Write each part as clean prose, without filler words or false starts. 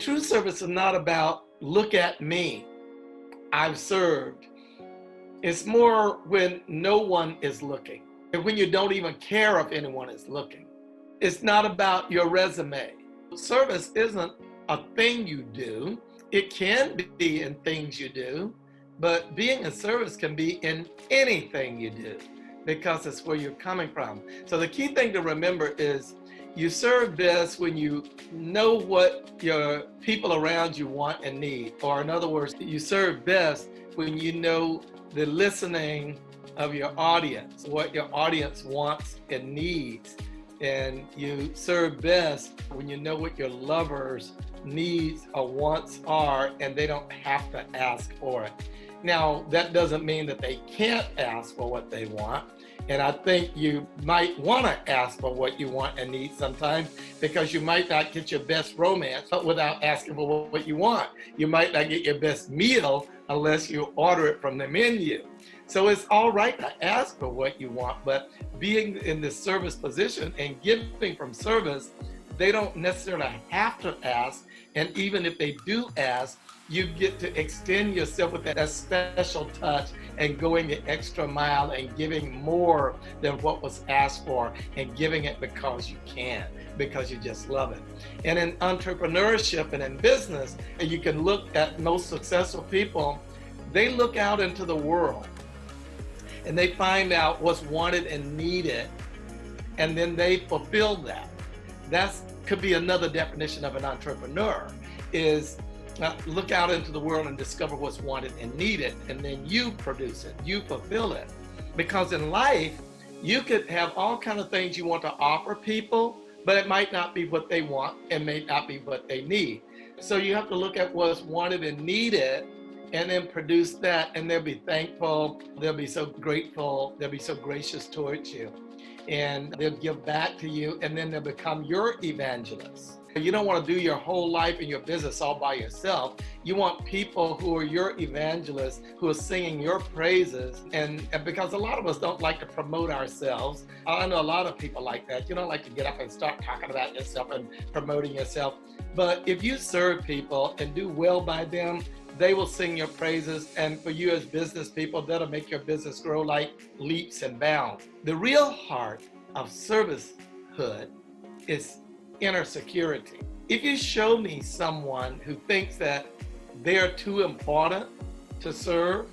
True service is not about, look at me, I've served. It's more when no one is looking, and when you don't even care if anyone is looking. It's not about your resume. Service isn't a thing you do. It can be in things you do, but being in service can be in anything you do because it's where you're coming from. So the key thing to remember is you serve best when you know what your people around you want and need. Or in other words, you serve best when you know the listening of your audience, what your audience wants and needs. And you serve best when you know what your lovers' needs or wants are, and they don't have to ask for it. Now, that doesn't mean that they can't ask for what they want. And I think you might want to ask for what you want and need sometimes, because you might not get your best romance without asking for what you want. You might not get your best meal unless you order it from the menu. So it's all right to ask for what you want, but being in this service position and giving from service, they don't necessarily have to ask. And even if they do ask, you get to extend yourself with that special touch and going the extra mile and giving more than what was asked for, and giving it because you can, because you just love it. And in entrepreneurship and in business, you can look at most successful people. They look out into the world and they find out what's wanted and needed, and then they fulfill that. That could be another definition of an entrepreneur, is look out into the world and discover what's wanted and needed, and then you produce it, you fulfill it. Because in life, you could have all kinds of things you want to offer people, but it might not be what they want and may not be what they need. So you have to look at what's wanted and needed and then produce that, and they'll be thankful, they'll be so grateful, they'll be so gracious towards you, and they'll give back to you, and then they'll become your evangelists. You don't want to do your whole life and your business all by yourself. You want people who are your evangelists, who are singing your praises. And because a lot of us don't like to promote ourselves. I know a lot of people like that. You don't like to get up and start talking about yourself and promoting yourself. But if you serve people and do well by them, they will sing your praises. And for you as business people, that'll make your business grow like leaps and bounds. The real heart of servicehood is inner security. If you show me someone who thinks that they're too important to serve,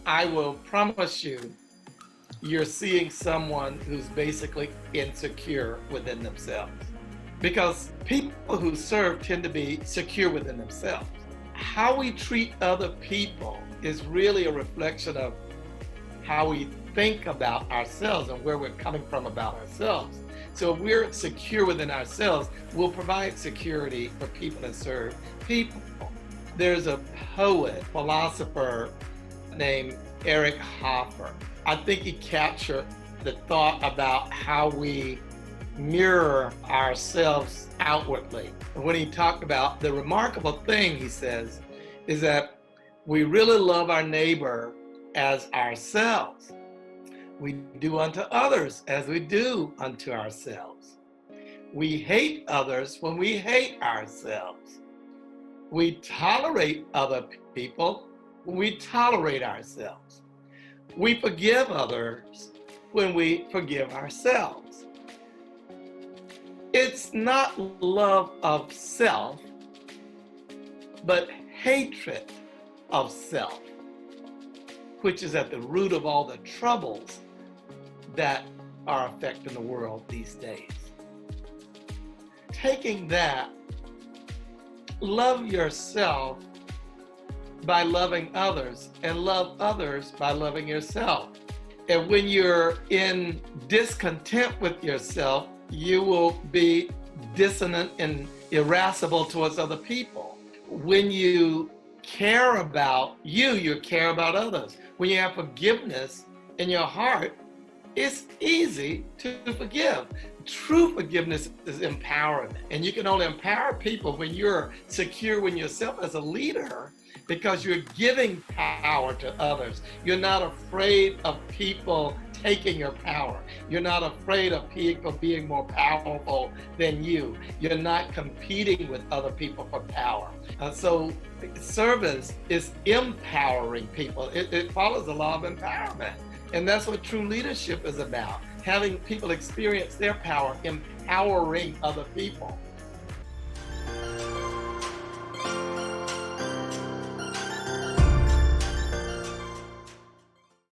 I will promise you, you're seeing someone who's basically insecure within themselves. Because people who serve tend to be secure within themselves. How we treat other people is really a reflection of how we think about ourselves and where we're coming from about ourselves. So if we're secure within ourselves, we'll provide security for people that serve people. There's a poet, philosopher named Eric Hoffer. I think he captured the thought about how we mirror ourselves outwardly. And when he talked about the remarkable thing, he says, is that we really love our neighbor as ourselves. We do unto others as we do unto ourselves. We hate others when we hate ourselves. We tolerate other people when we tolerate ourselves. We forgive others when we forgive ourselves. It's not love of self, but hatred of self, which is at the root of all the troubles that are affecting the world these days. Taking that, love yourself by loving others, and love others by loving yourself. And when you're in discontent with yourself, you will be dissonant and irascible towards other people. When you care about you, you care about others. When you have forgiveness in your heart, it's easy to forgive. True forgiveness is empowerment. And you can only empower people when you're secure in yourself as a leader, because you're giving power to others. You're not afraid of people taking your power. You're not afraid of people being more powerful than you. You're not competing with other people for power. So service is empowering people. It follows the law of empowerment. And that's what true leadership is about. Having people experience their power, empowering other people.